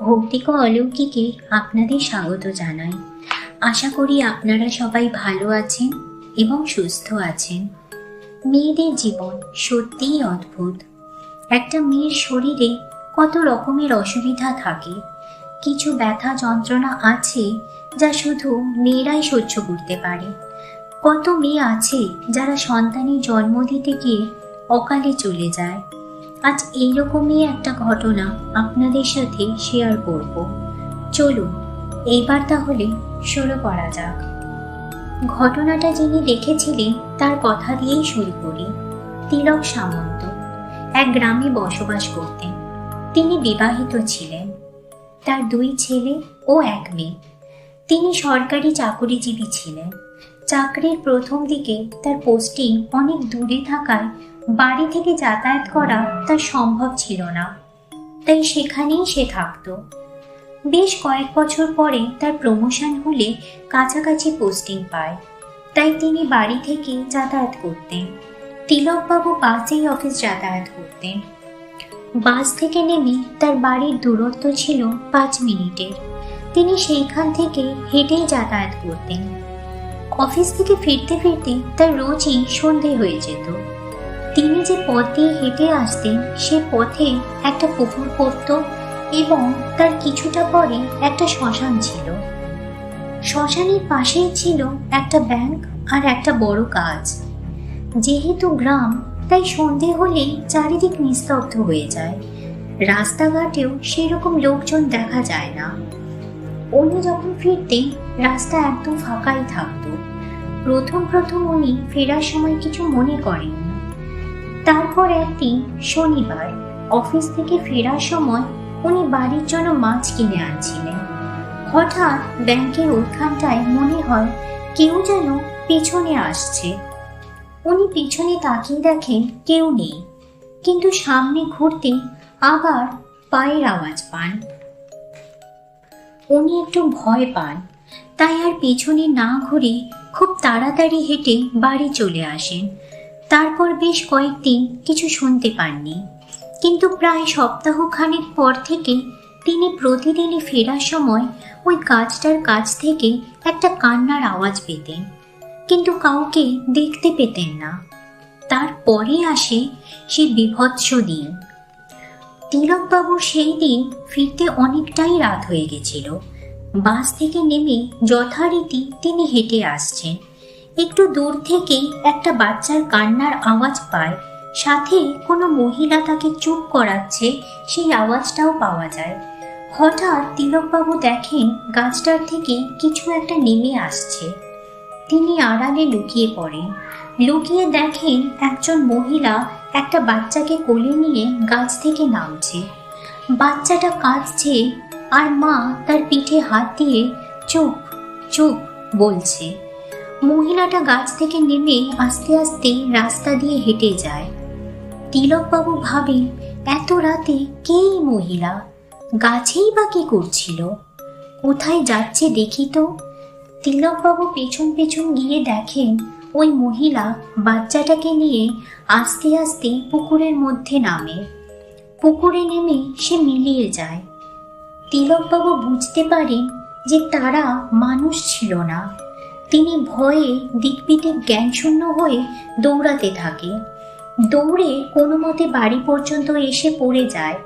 ভৌতিক ও অলৌকিকে আপনাদের স্বাগত জানাই। আশা করি আপনারা সবাই ভালো আছেন এবং সুস্থ আছেন। মেয়েদের জীবন সত্যিই অদ্ভুত। একটা মেয়ের শরীরে কত রকমের অসুবিধা থাকে। কিছু ব্যথা যন্ত্রণা আছে যা শুধু মেয়েরাই সহ্য করতে পারে। কত মেয়ে আছে যারা সন্তানের জন্ম দিতে গিয়ে অকালে চলে যায়। আজ এইরকমই একটা ঘটনা আপনাদের সাথে শেয়ার করব। চলুন এইবার তাহলে শুরু করা যাক। ঘটনাটা যিনি দেখেছিলেন তার কথা দিয়েই শুরু করি। তিলক সামন্ত এক গ্রামে বসবাস করতেন। তিনি বিবাহিত ছিলেন। তার 2 ছেলে ও 1 মেয়ে। তিনি সরকারি চাকুরিজীবী ছিলেন। চাকরির প্রথম দিকে তার পোস্টিং অনেক দূরে থাকায় বাড়ি থেকে যাতায়াত করা তার সম্ভব ছিল না, তাই সেখানেই সে থাকত। বেশ কয়েক বছর পরে তার প্রমোশন হলে কাছাকাছি পোস্টিং পায়, তাই তিনি বাড়ি থেকে যাতায়াত করতেন। তিলকবাবু বাসেই অফিস যাতায়াত করতেন। বাস থেকে নেমে তার বাড়ির দূরত্ব ছিল 5 মিনিটের। তিনি সেইখান থেকে হেঁটেই যাতায়াত করতেন। অফিস থেকে ফিরতে ফিরতে তার রোজই সন্ধে হয়ে যেত। তিনি যে পথ দিয়ে হেঁটে আসতেন সে পথে একটা পুকুর পড়ত এবং তার কিছুটা পরে একটা শ্মশান ছিল। শ্মশানের পাশেই ছিল একটা ব্যাংক আর একটা বড় গাছ। যেহেতু গ্রাম, তাই সন্ধে হলেই চারিদিক নিস্তব্ধ হয়ে যায়। রাস্তাঘাটেও সেরকম লোকজন দেখা যায় না। উনি যখন ফিরতেন রাস্তা একদম ফাঁকাই থাকতো। প্রথম উনি ফেরার সময় কিছু মনে করেননি। তারপর একদিন শনিবার অফিস থেকে ফেরার সময় উনি বাড়ির জন্য মাছ কিনে আনছিলেন। হঠাৎ ব্যাংকের ওইখানটায় মনে হয় কেউ যেন পেছনে আসছে। উনি পিছনে তাকিয়ে দেখেন কেউ নেই, কিন্তু সামনে ঘুরতে আবার পায়ের আওয়াজ পান। উনি একটু ভয় পান, তাই আর পেছনে না ঘুরে খুব তাড়াতাড়ি হেঁটে বাড়ি চলে আসেন। তারপর বেশ কয়েকদিন কিছু শুনতে পাননি, কিন্তু প্রায় সপ্তাহখানেক পর থেকে তিনি প্রতিদিনই ফেরার সময় ওই গাছটার কাছ থেকে একটা কান্নার আওয়াজ পেতেন, কিন্তু কাউকে দেখতে পেতেন না। তারপরে আসে সে বীভৎস দিন। তিলকবাবু সেই দিন ফিরতে অনেকটাই রাত হয়ে গেছিল। বাস থেকে নেমে যথারীতি তিনি হেঁটে আসছেন। একটু দূর থেকেই একটা বাচ্চার কান্নার আওয়াজ পায়, সাথে কোনো মহিলা তাকে চুপ করাচ্ছে সেই আওয়াজটাও পাওয়া যায়। হঠাৎ তিলকবাবু দেখেন গাছটার থেকে কিছু একটা নেমে আসছে। তিনি আড়ালে লুকিয়ে পড়েন। লুকিয়ে দেখেন একজন মহিলা একটা বাচ্চাকে কোলে নিয়ে গাছ থেকে নামছে। বাচ্চাটা কাঁদছে আর মা তার পিঠে হাত দিয়ে চুপ চুপ বলছে। মহিলাটা গাছ থেকে নেমে আস্তে আস্তে রাস্তা দিয়ে হেঁটে যায়। তিলকবাবু ভাবেন এত রাতে কে এই মহিলা, গাছেই বা কি করছিল, কোথায় যাচ্ছে দেখি তো। তিলকবাবু পেছন পেছন গিয়ে দেখেন ওই মহিলা বাচ্চাটাকে নিয়ে আস্তে আস্তে পুকুরের মধ্যে নামে। পুকুরে নেমে সে মিলিয়ে যায়। তিলকবাবু বুঝতে পারেন যে তারা মানুষ ছিল না। তিনি ভয়ে দিকবিদিক জ্ঞানশূন্য হয়ে দৌড়াতে থাকে। দৌড়ে কোনো মতে বাড়ি পর্যন্ত এসে পড়ে যায়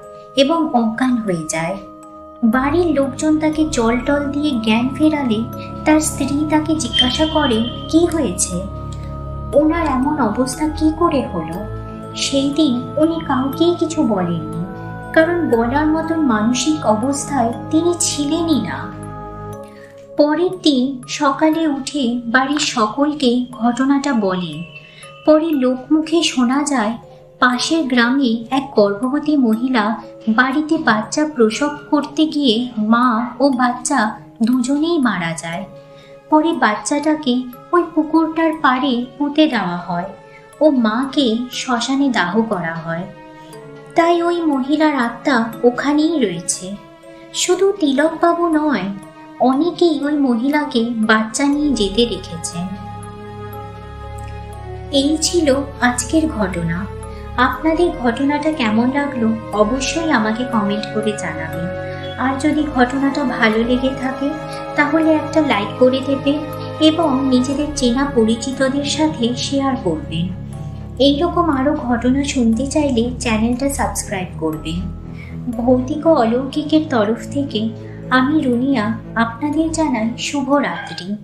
এবং অজ্ঞান হয়ে যায়। বাড়ির লোকজন তাকে জল টল দিয়ে জ্ঞান ফেরালে তার স্ত্রী তাকে জিজ্ঞাসা করে কি হয়েছে, ওনার এমন অবস্থা কি করে হলো। সেই দিন উনি কাউকেই কিছু বলেননি, কারণ বলার মতন মানসিক অবস্থায় তিনি ছিলেনই না। পরের দিন সকালে উঠে বাড়ির সকলকে ঘটনাটা বলেন। পরে লোকমুখে শোনা যায় পাশের গ্রামে এক গর্ভবতী মহিলা বাড়িতে বাচ্চা প্রসব করতে গিয়ে মা ও বাচ্চা দুজনেই মারা যায়। পরে বাচ্চাটাকে ওই পুকুরটার পাড়ে পুঁতে দেওয়া হয় ও মাকে শ্মশানে দাহ করা হয়। তাই ওই মহিলার আত্মা ওখানেই রয়েছে। শুধু তিলকবাবু নয়, অনেকেই ওই মহিলাকে বাচ্চা নিয়ে যেতে দেখেছেন। এই ছিল আজকের ঘটনা। আপনাদের ঘটনাটা কেমন লাগলো অবশ্যই আমাকে কমেন্ট করে জানাবেন। আর যদি ঘটনাটা ভালো লেগে থাকে তাহলে একটা লাইক করে দেবেন এবং নিজেদের চেনা পরিচিতদের সাথে শেয়ার করবেন। এইরকম আরও ঘটনা শুনতে চাইলে চ্যানেলটা সাবস্ক্রাইব করবেন। ভৌতিক ও অলৌকিকের তরফ থেকে আমি রুনিয়া আপনাদের জানাই শুভরাত্রি।